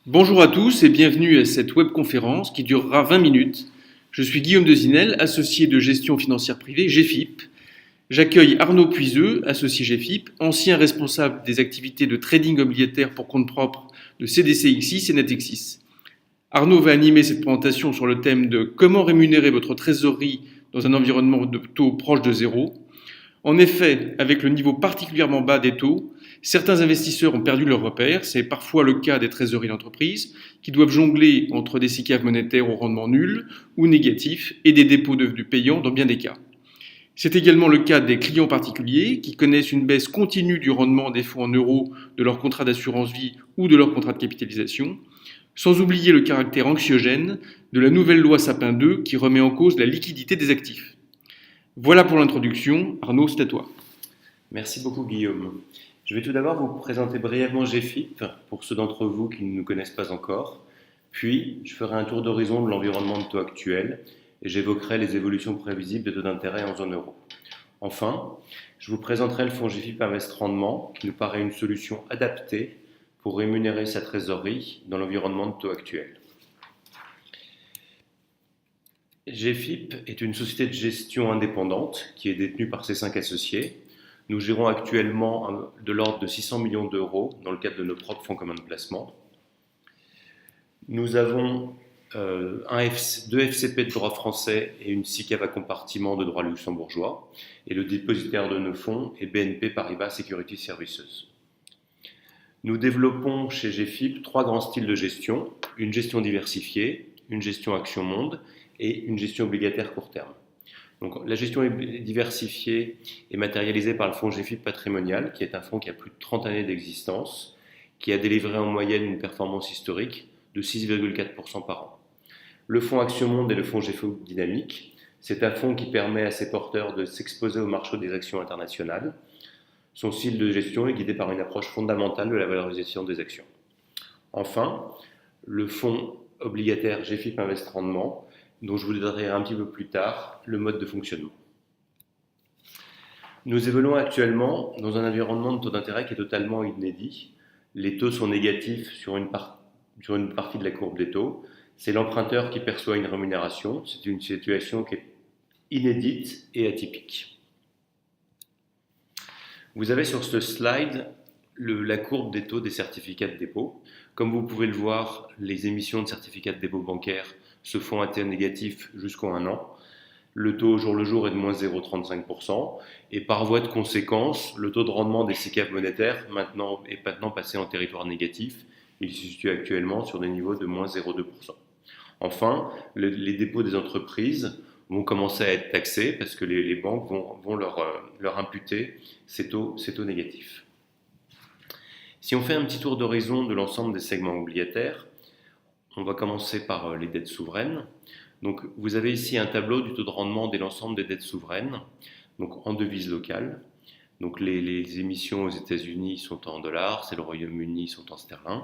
Bonjour à tous et bienvenue à cette webconférence qui durera 20 minutes. Je suis Guillaume Dezinel, associé de gestion financière privée GFIP. J'accueille Arnaud Puiseux, associé GFIP, ancien responsable des activités de trading obligataire pour compte propre de CDCXI et Natexis. Arnaud va animer cette présentation sur le thème de comment rémunérer votre trésorerie dans un environnement de taux proche de zéro. En effet, avec le niveau particulièrement bas des taux, certains investisseurs ont perdu leurs repères. C'est parfois le cas des trésoreries d'entreprise qui doivent jongler entre des SICAV monétaires au rendement nul ou négatif et des dépôts devenus payants dans bien des cas. C'est également le cas des clients particuliers qui connaissent une baisse continue du rendement des fonds en euros de leur contrat d'assurance vie ou de leur contrat de capitalisation, sans oublier le caractère anxiogène de la nouvelle loi Sapin 2 qui remet en cause la liquidité des actifs. Voilà pour l'introduction. Arnaud, c'est à toi. Merci beaucoup Guillaume. Je vais tout d'abord vous présenter brièvement GFIP pour ceux d'entre vous qui ne nous connaissent pas encore. Puis, je ferai un tour d'horizon de l'environnement de taux actuel et j'évoquerai les évolutions prévisibles des taux d'intérêt en zone euro. Enfin, je vous présenterai le fonds GFIP Invest Rendement qui nous paraît une solution adaptée pour rémunérer sa trésorerie dans l'environnement de taux actuel. GFIP est une société de gestion indépendante qui est détenue par ses 5 associés. Nous gérons actuellement de l'ordre de 600 millions d'euros dans le cadre de nos propres fonds communs de placement. Nous avons deux FCP de droit français et une SICAV à compartiment de droit luxembourgeois. Et le dépositaire de nos fonds est BNP Paribas Security Services. Nous développons chez GFIP 3 grands styles de gestion, une gestion diversifiée, une gestion action monde et une gestion obligataire court terme. Donc, la gestion diversifiée est matérialisée par le fonds GFIP Patrimonial, qui est un fonds qui a plus de 30 années d'existence, qui a délivré en moyenne une performance historique de 6,4% par an. Le fonds Action Monde et le fonds GFIP Dynamique, c'est un fonds qui permet à ses porteurs de s'exposer au marché des actions internationales. Son style de gestion est guidé par une approche fondamentale de la valorisation des actions. Enfin, le fonds obligataire GFIP Invest Rendement, dont je vous détaillerai un petit peu plus tard le mode de fonctionnement. Nous évoluons actuellement dans un environnement de taux d'intérêt qui est totalement inédit. Les taux sont négatifs sur une partie de la courbe des taux. C'est l'emprunteur qui perçoit une rémunération. C'est une situation qui est inédite et atypique. Vous avez sur ce slide la courbe des taux des certificats de dépôt. Comme vous pouvez le voir, les émissions de certificats de dépôt bancaires se font à taux négatif jusqu'au 1 an. Le taux au jour le jour est de moins 0,35% et par voie de conséquence, le taux de rendement des SICAV monétaires est maintenant passé en territoire négatif. Il se situe actuellement sur des niveaux de moins 0,2%. Enfin, les dépôts des entreprises vont commencer à être taxés parce que les banques vont leur imputer ces taux négatifs. Si on fait un petit tour d'horizon de l'ensemble des segments obligataires, on va commencer par les dettes souveraines. Donc, vous avez ici un tableau du taux de rendement de l'ensemble des dettes souveraines, donc en devise locale. Donc, les émissions aux États-Unis sont en dollars, c'est le Royaume-Uni sont en sterling.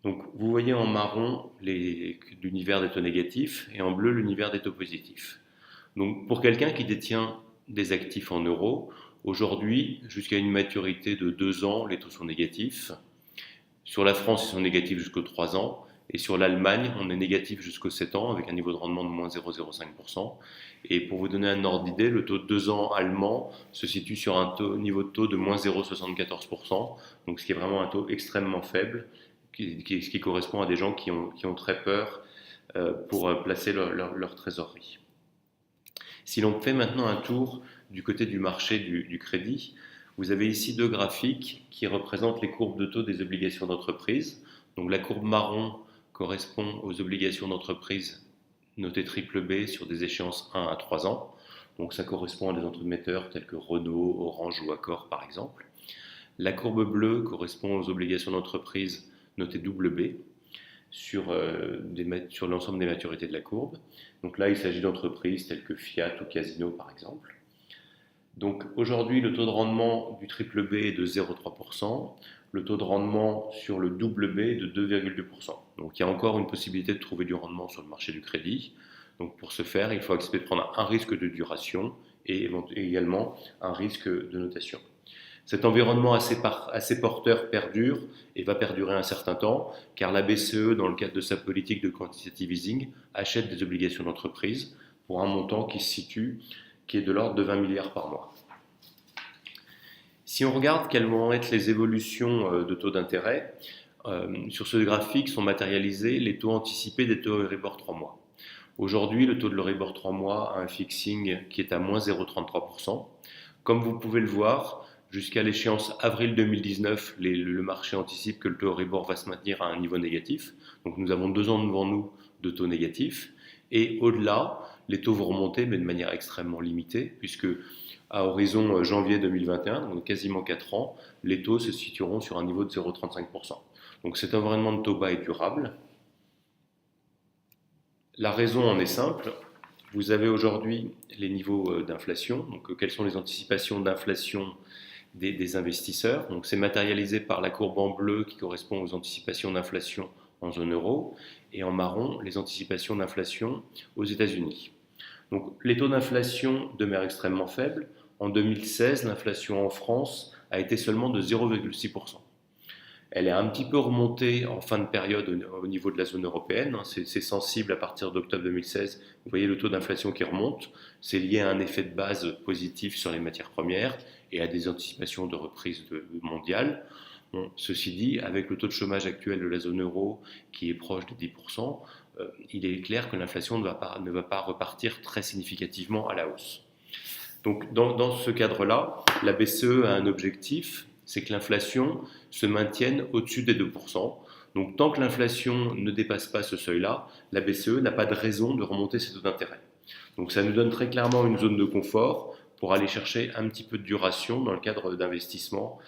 Donc, vous voyez en marron l'univers des taux négatifs et en bleu l'univers des taux positifs. Donc, pour quelqu'un qui détient des actifs en euros, aujourd'hui, jusqu'à une maturité de 2 ans, les taux sont négatifs. Sur la France, ils sont négatifs jusqu'aux 3 ans. Et sur l'Allemagne, on est négatif jusqu'aux 7 ans avec un niveau de rendement de moins 0,05%. Et pour vous donner un ordre d'idée, le taux de 2 ans allemand se situe sur un niveau de taux de moins 0,74%, donc ce qui est vraiment un taux extrêmement faible, ce qui correspond à des gens qui ont très peur pour placer leur trésorerie. Si l'on fait maintenant un tour du côté du marché du crédit, vous avez ici 2 graphiques qui représentent les courbes de taux des obligations d'entreprise. Donc la courbe marron correspond aux obligations d'entreprise notées BBB sur des échéances 1 à 3 ans. Donc ça correspond à des entremetteurs tels que Renault, Orange ou Accor par exemple. La courbe bleue correspond aux obligations d'entreprise notées BB sur l'ensemble des maturités de la courbe. Donc là, il s'agit d'entreprises telles que Fiat ou Casino par exemple. Donc aujourd'hui, le taux de rendement du BBB est de 0,3%. Le taux de rendement sur le BB est de 2,2%. Donc il y a encore une possibilité de trouver du rendement sur le marché du crédit. Donc pour ce faire, il faut accepter de prendre un risque de duration et également un risque de notation. Cet environnement assez porteur perdure et va perdurer un certain temps, car la BCE, dans le cadre de sa politique de quantitative easing, achète des obligations d'entreprise pour un montant qui est de l'ordre de 20 milliards par mois. Si on regarde quelles vont être les évolutions de taux d'intérêt, sur ce graphique sont matérialisés les taux anticipés des taux Euribor 3 mois. Aujourd'hui, le taux de l'Euribor 3 mois a un fixing qui est à moins 0,33%. Comme vous pouvez le voir, jusqu'à l'échéance avril 2019, le marché anticipe que le taux Euribor va se maintenir à un niveau négatif. Donc nous avons 2 ans devant nous de taux négatifs. Et au-delà, les taux vont remonter, mais de manière extrêmement limitée, puisque à horizon janvier 2021, donc quasiment 4 ans, les taux se situeront sur un niveau de 0,35%. Donc cet environnement de taux bas est durable. La raison en est simple. Vous avez aujourd'hui les niveaux d'inflation. Donc quelles sont les anticipations d'inflation des investisseurs? Donc c'est matérialisé par la courbe en bleu qui correspond aux anticipations d'inflation en zone euro, et en marron les anticipations d'inflation aux États-Unis. Donc les taux d'inflation demeurent extrêmement faibles. En 2016, l'inflation en France a été seulement de 0,6%. Elle est un petit peu remontée en fin de période au niveau de la zone européenne. C'est sensible à partir d'octobre 2016. Vous voyez le taux d'inflation qui remonte. C'est lié à un effet de base positif sur les matières premières et à des anticipations de reprise mondiale. Bon, ceci dit, avec le taux de chômage actuel de la zone euro qui est proche de 10%, il est clair que l'inflation ne va pas repartir très significativement à la hausse. Donc dans ce cadre-là, la BCE a un objectif, c'est que l'inflation se maintienne au-dessus des 2%. Donc tant que l'inflation ne dépasse pas ce seuil-là, la BCE n'a pas de raison de remonter ses taux d'intérêt. Donc ça nous donne très clairement une zone de confort pour aller chercher un petit peu de duration dans le cadre d'investissement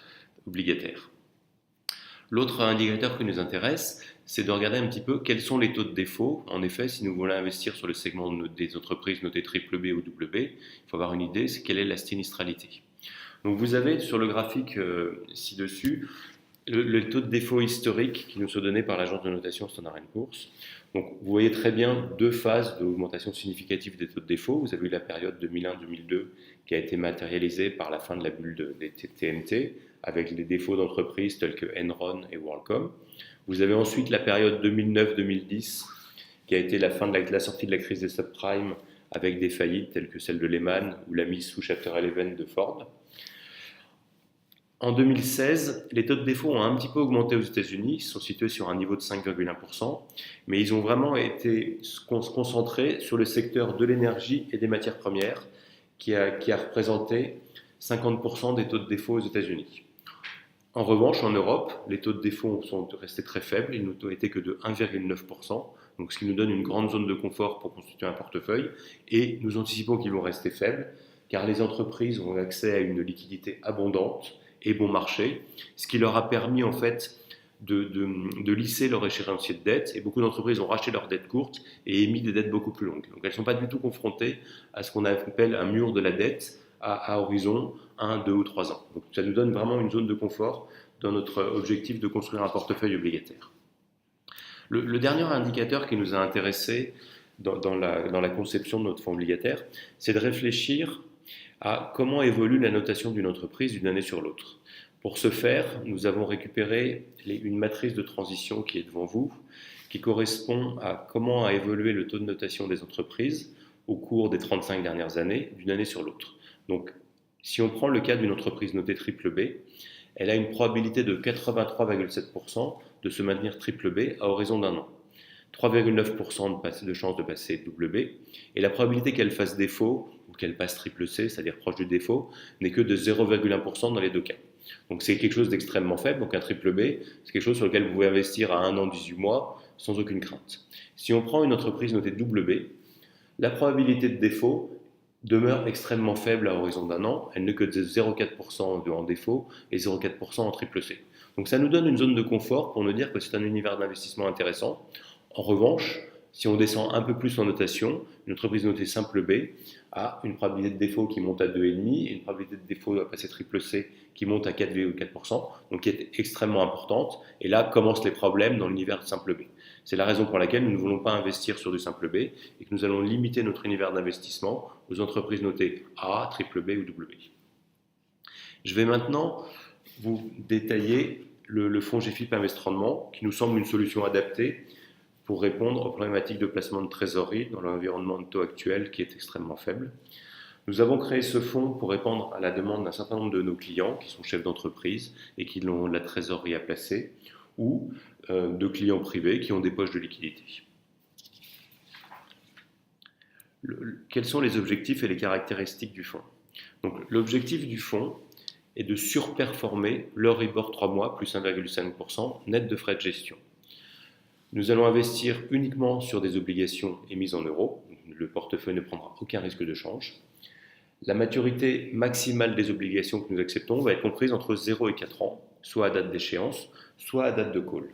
obligataire. L'autre indicateur qui nous intéresse, c'est de regarder un petit peu quels sont les taux de défaut. En effet, si nous voulons investir sur le segment des entreprises notées BBB ou WB, il faut avoir une idée, c'est quelle est la sinistralité. Donc vous avez sur le graphique ci-dessus le taux de défaut historique qui nous sont donnés par l'agence de notation Standard & Poor's. Donc vous voyez très bien 2 phases d'augmentation significative des taux de défaut. Vous avez eu la période 2001-2002 qui a été matérialisée par la fin de la bulle des TMT, avec les défauts d'entreprises tels que Enron et WorldCom. Vous avez ensuite la période 2009-2010 qui a été la fin de la sortie de la crise des subprimes avec des faillites telles que celle de Lehman ou la mise sous Chapter 11 de Ford. En 2016, les taux de défaut ont un petit peu augmenté aux États-Unis, ils sont situés sur un niveau de 5,1%, mais ils ont vraiment été concentrés sur le secteur de l'énergie et des matières premières qui a représenté 50% des taux de défaut aux États-Unis. En revanche, en Europe, les taux de défaut sont restés très faibles, ils n'ont été que de 1,9%, donc ce qui nous donne une grande zone de confort pour constituer un portefeuille, et nous anticipons qu'ils vont rester faibles, car les entreprises ont accès à une liquidité abondante et bon marché, ce qui leur a permis en fait de lisser leur échéancier de dette, et beaucoup d'entreprises ont racheté leurs dettes courtes et émis des dettes beaucoup plus longues. Donc elles ne sont pas du tout confrontées à ce qu'on appelle un mur de la dette à horizon 1, 2 ou 3 ans. Donc ça nous donne vraiment une zone de confort dans notre objectif de construire un portefeuille obligataire. Le dernier indicateur qui nous a intéressés dans la conception de notre fonds obligataire, c'est de réfléchir à comment évolue la notation d'une entreprise d'une année sur l'autre. Pour ce faire, nous avons récupéré une matrice de transition qui est devant vous, qui correspond à comment a évolué le taux de notation des entreprises au cours des 35 dernières années, d'une année sur l'autre. Donc, si on prend le cas d'une entreprise notée BBB, elle a une probabilité de 83,7% de se maintenir BBB à horizon d'un an. 3,9% de chance de passer WB, et la probabilité qu'elle fasse défaut ou qu'elle passe CCC, c'est-à-dire proche du défaut, n'est que de 0,1% dans les 2 cas. Donc c'est quelque chose d'extrêmement faible, donc un BBB, c'est quelque chose sur lequel vous pouvez investir à 1 an, 18 mois, sans aucune crainte. Si on prend une entreprise notée WB, la probabilité de défaut demeure extrêmement faible à horizon d'un an, elle n'est que de 0,4% en défaut et 0,4% en CCC. Donc ça nous donne une zone de confort pour nous dire que c'est un univers d'investissement intéressant. En revanche, si on descend un peu plus en notation, une entreprise notée simple B a une probabilité de défaut qui monte à 2,5 et une probabilité de défaut à passer CCC qui monte à 4,4%, donc qui est extrêmement importante. Et là commencent les problèmes dans l'univers de simple B. C'est la raison pour laquelle nous ne voulons pas investir sur du simple B et que nous allons limiter notre univers d'investissement aux entreprises notées A, BBB ou W. Je vais maintenant vous détailler le fonds GFIP Investissement, qui nous semble une solution adaptée pour répondre aux problématiques de placement de trésorerie dans l'environnement de taux actuel qui est extrêmement faible. Nous avons créé ce fonds pour répondre à la demande d'un certain nombre de nos clients qui sont chefs d'entreprise et qui ont de la trésorerie à placer, ou de clients privés qui ont des poches de liquidité. Quels sont les objectifs et les caractéristiques du fonds? Donc, l'objectif du fonds est de surperformer l'Euribor 3 mois plus 1,5% net de frais de gestion. Nous allons investir uniquement sur des obligations émises en euros. Le portefeuille ne prendra aucun risque de change. La maturité maximale des obligations que nous acceptons va être comprise entre 0 et 4 ans, soit à date d'échéance, soit à date de call.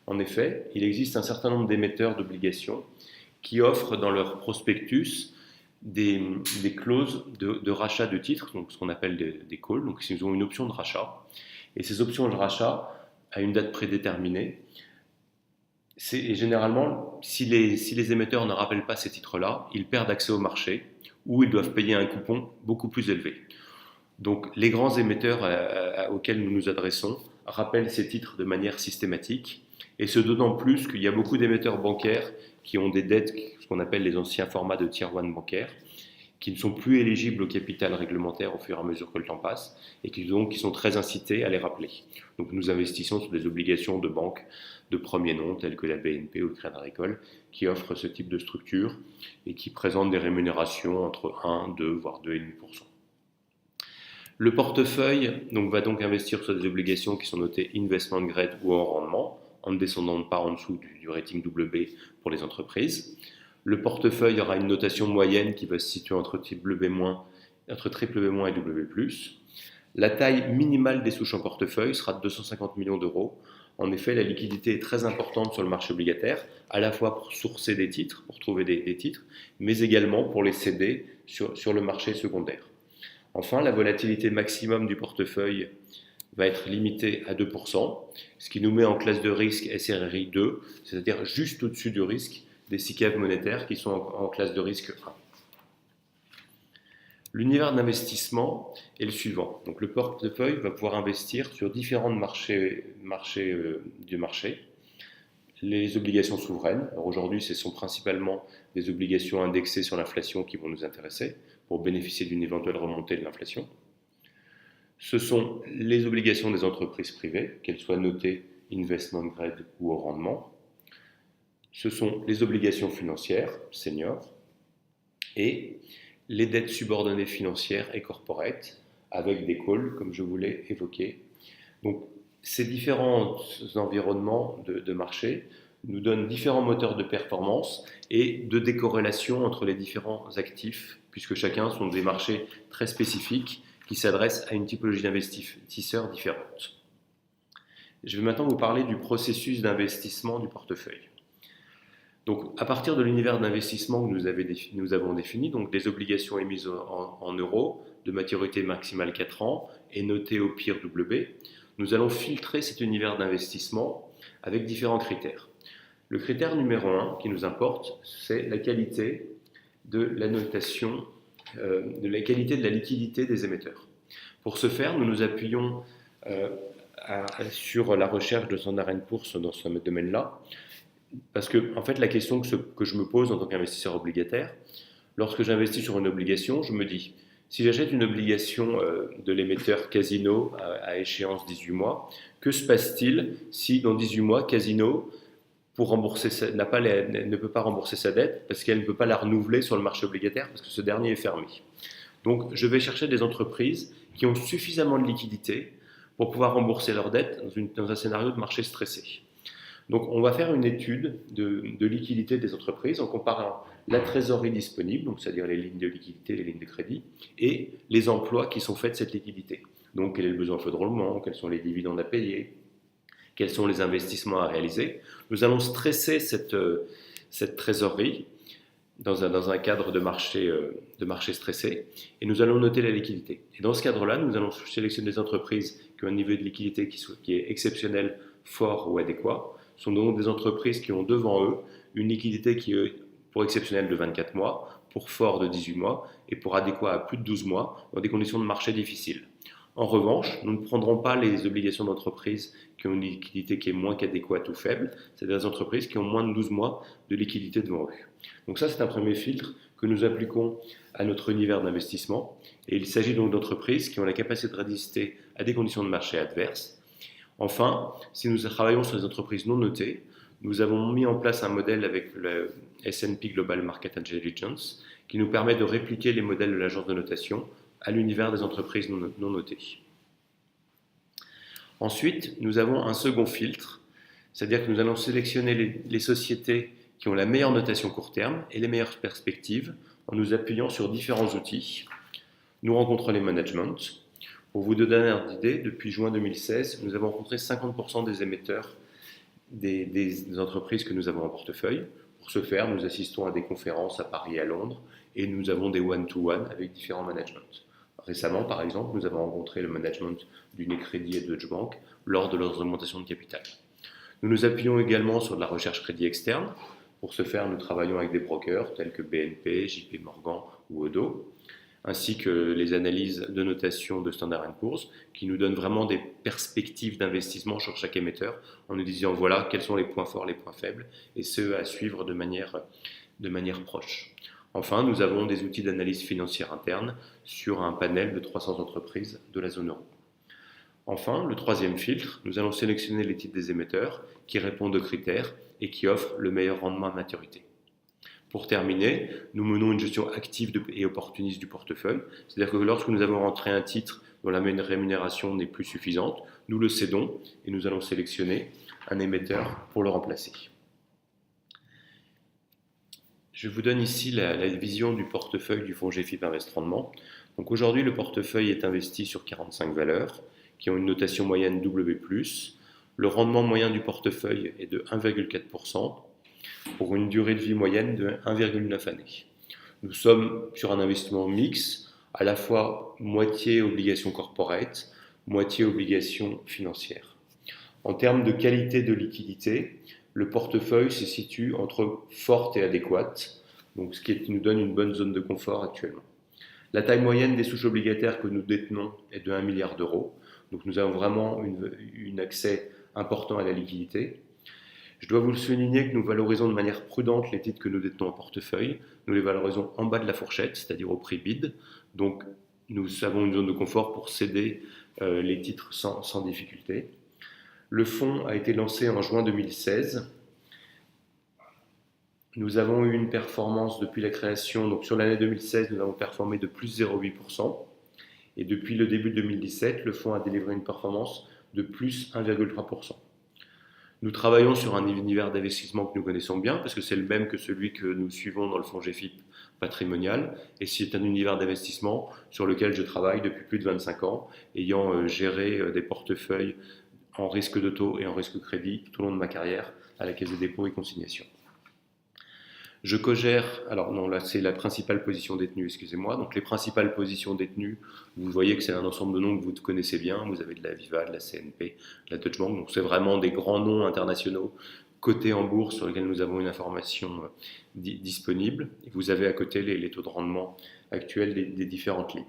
En effet, il existe un certain nombre d'émetteurs d'obligations qui offrent dans leur prospectus des clauses de rachat de titres, donc ce qu'on appelle des calls, donc ils ont une option de rachat. Et ces options de rachat, à une date prédéterminée, et généralement, si les émetteurs ne rappellent pas ces titres-là, ils perdent accès au marché ou ils doivent payer un coupon beaucoup plus élevé. Donc les grands émetteurs auxquels nous nous adressons rappellent ces titres de manière systématique, et ce d'autant plus qu'il y a beaucoup d'émetteurs bancaires qui ont des dettes, ce qu'on appelle les anciens formats de Tier 1 bancaires, qui ne sont plus éligibles au capital réglementaire au fur et à mesure que le temps passe, et qui sont très incités à les rappeler. Donc nous investissons sur des obligations de banques de premier nom, telles que la BNP ou le Crédit Agricole, qui offrent ce type de structure et qui présentent des rémunérations entre 1, 2, voire 2,5%. Le portefeuille va donc investir sur des obligations qui sont notées investment grade ou en rendement, en ne descendant pas en dessous du rating WB pour les entreprises. Le portefeuille aura une notation moyenne qui va se situer entre triple B- et W+. La taille minimale des souches en portefeuille sera de 250 millions d'euros. En effet, la liquidité est très importante sur le marché obligataire, à la fois pour sourcer des titres, pour trouver des titres, mais également pour les céder sur le marché secondaire. Enfin, la volatilité maximum du portefeuille va être limitée à 2%, ce qui nous met en classe de risque SRRI 2, c'est-à-dire juste au-dessus du risque des SICAV monétaires qui sont en classe de risque 1. L'univers d'investissement est le suivant. Donc, le portefeuille va pouvoir investir sur différents marchés du marché. Les obligations souveraines. Alors aujourd'hui, ce sont principalement des obligations indexées sur l'inflation qui vont nous intéresser pour bénéficier d'une éventuelle remontée de l'inflation. Ce sont les obligations des entreprises privées, qu'elles soient notées investment grade ou au rendement. Ce sont les obligations financières, seniors, et les dettes subordonnées financières et corporate, avec des calls, comme je vous l'ai évoqué. Donc, ces différents environnements de marché nous donnent différents moteurs de performance et de décorrélation entre les différents actifs, puisque chacun sont des marchés très spécifiques qui s'adressent à une typologie d'investisseurs différente. Je vais maintenant vous parler du processus d'investissement du portefeuille. Donc, à partir de l'univers d'investissement que nous avons défini, donc des obligations émises en euros, de maturité maximale 4 ans et notées au pire WB, nous allons filtrer cet univers d'investissement avec différents critères. Le critère numéro 1 qui nous importe, c'est la qualité de la notation, de la qualité de la liquidité des émetteurs. Pour ce faire, nous nous appuyons sur la recherche de Standard & Poor's dans ce domaine-là, parce que en fait, la question que je me pose en tant qu'investisseur obligataire, lorsque j'investis sur une obligation, je me dis, si j'achète une obligation de l'émetteur Casino à échéance 18 mois, que se passe-t-il si dans 18 mois, Casino ne peut pas rembourser sa dette parce qu'elle ne peut pas la renouveler sur le marché obligataire parce que ce dernier est fermé. Donc, je vais chercher des entreprises qui ont suffisamment de liquidité pour pouvoir rembourser leur dette dans un scénario de marché stressé. Donc, on va faire une étude de liquidité des entreprises en comparant la trésorerie disponible, donc c'est-à-dire les lignes de liquidité, les lignes de crédit, et les emplois qui sont faits de cette liquidité. Donc, quel est le besoin de roulement, quels sont les dividendes à payer, quels sont les investissements à réaliser. Nous allons stresser cette trésorerie dans un cadre de marché stressé, et nous allons noter la liquidité. Et dans ce cadre-là, nous allons sélectionner des entreprises qui ont un niveau de liquidité qui est exceptionnel, fort ou adéquat. Ce sont donc des entreprises qui ont devant eux une liquidité qui est pour exceptionnel de 24 mois, pour fort de 18 mois et pour adéquat à plus de 12 mois dans des conditions de marché difficiles. En revanche, nous ne prendrons pas les obligations d'entreprise qui ont une liquidité qui est moins qu'adéquate ou faible, c'est-à-dire des entreprises qui ont moins de 12 mois de liquidité devant eux. Donc ça, c'est un premier filtre que nous appliquons à notre univers d'investissement. Et il s'agit donc d'entreprises qui ont la capacité de résister à des conditions de marché adverses. Enfin, si nous travaillons sur des entreprises non notées, nous avons mis en place un modèle avec le S&P Global Market Intelligence qui nous permet de répliquer les modèles de l'agence de notation à l'univers des entreprises non notées. Ensuite, nous avons un second filtre, c'est-à-dire que nous allons sélectionner les sociétés qui ont la meilleure notation court terme et les meilleures perspectives en nous appuyant sur différents outils. Nous rencontrons les managements. Pour vous donner une idée, depuis juin 2016, nous avons rencontré 50% des émetteurs des entreprises que nous avons en portefeuille. Pour ce faire, nous assistons à des conférences à Paris et à Londres et nous avons des one-to-one avec différents managements. Récemment, par exemple, nous avons rencontré le management d'Unicredit et de Deutsche Bank lors de leur augmentation de capital. Nous nous appuyons également sur de la recherche crédit externe. Pour ce faire, nous travaillons avec des brokers tels que BNP, JP Morgan ou Oddo, ainsi que les analyses de notation de Standard & Poor's, qui nous donnent vraiment des perspectives d'investissement sur chaque émetteur, en nous disant voilà quels sont les points forts, les points faibles, et ceux à suivre de manière proche. Enfin, nous avons des outils d'analyse financière interne sur un panel de 300 entreprises de la zone euro. Enfin, le troisième filtre, nous allons sélectionner les titres des émetteurs qui répondent aux critères et qui offrent le meilleur rendement à maturité. Pour terminer, nous menons une gestion active et opportuniste du portefeuille, c'est-à-dire que lorsque nous avons rentré un titre dont la rémunération n'est plus suffisante, nous le cédons et nous allons sélectionner un émetteur pour le remplacer. Je vous donne ici la vision du portefeuille du fonds GFIP Invest Rendement. Donc aujourd'hui, le portefeuille est investi sur 45 valeurs qui ont une notation moyenne W+. Le rendement moyen du portefeuille est de 1,4% pour une durée de vie moyenne de 1,9 années. Nous sommes sur un investissement mixte, à la fois moitié obligations corporate, moitié obligations financières. En termes de qualité de liquidité, le portefeuille se situe entre forte et adéquate, donc ce qui nous donne une bonne zone de confort actuellement. La taille moyenne des souches obligataires que nous détenons est de 1 milliard d'euros, donc nous avons vraiment un accès important à la liquidité. Je dois vous le souligner que nous valorisons de manière prudente les titres que nous détenons en portefeuille. Nous les valorisons en bas de la fourchette, c'est-à-dire au prix bid. Donc nous avons une zone de confort pour céder les titres sans difficulté. Le fonds a été lancé en juin 2016. Nous avons eu une performance depuis la création, donc sur l'année 2016, nous avons performé de plus 0,8%. Et depuis le début de 2017, le fonds a délivré une performance de plus 1,3%. Nous travaillons sur un univers d'investissement que nous connaissons bien, parce que c'est le même que celui que nous suivons dans le fonds GFIP patrimonial, et c'est un univers d'investissement sur lequel je travaille depuis plus de 25 ans, ayant géré des portefeuilles en risque de taux et en risque de crédit tout au long de ma carrière à la Caisse des dépôts et consignations. Je co-gère, alors non, là c'est la principale position détenue, excusez-moi. Donc les principales positions détenues, vous voyez que c'est un ensemble de noms que vous connaissez bien. Vous avez de la Viva, de la CNP, de la Deutsche Bank. Donc c'est vraiment des grands noms internationaux cotés en bourse sur lesquels nous avons une information disponible. Et vous avez à côté les taux de rendement actuels des différentes lignes.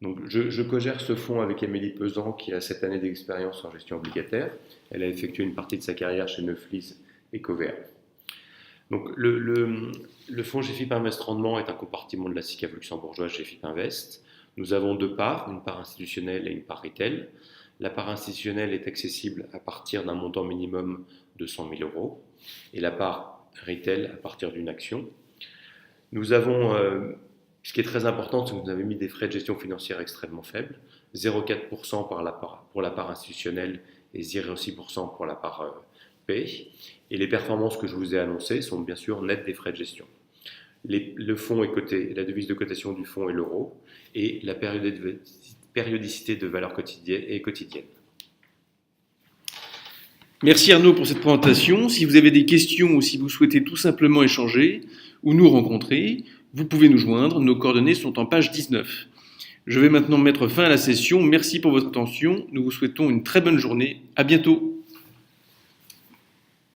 Donc je co-gère ce fonds avec Amélie Pesant qui a 7 années d'expérience en gestion obligataire. Elle a effectué une partie de sa carrière chez Neuflize et Covéa. Donc, le fonds GFIP Invest Rendement est un compartiment de la SICAV luxembourgeoise GFIP Invest. Nous avons deux parts, une part institutionnelle et une part retail. La part institutionnelle est accessible à partir d'un montant minimum de 100 000 euros et la part retail à partir d'une action. Nous avons, ce qui est très important, c'est que nous avons mis des frais de gestion financière extrêmement faibles, 0,4% pour la part institutionnelle et 0,6% pour la part et les performances que je vous ai annoncées sont bien sûr nettes des frais de gestion. Le fonds est coté, la devise de cotation du fonds est l'euro et la périodicité de valeur quotidienne est quotidienne. Merci Arnaud pour cette présentation. Si vous avez des questions ou si vous souhaitez tout simplement échanger ou nous rencontrer, vous pouvez nous joindre. Nos coordonnées sont en page 19. Je vais maintenant mettre fin à la session. Merci pour votre attention. Nous vous souhaitons une très bonne journée. À bientôt.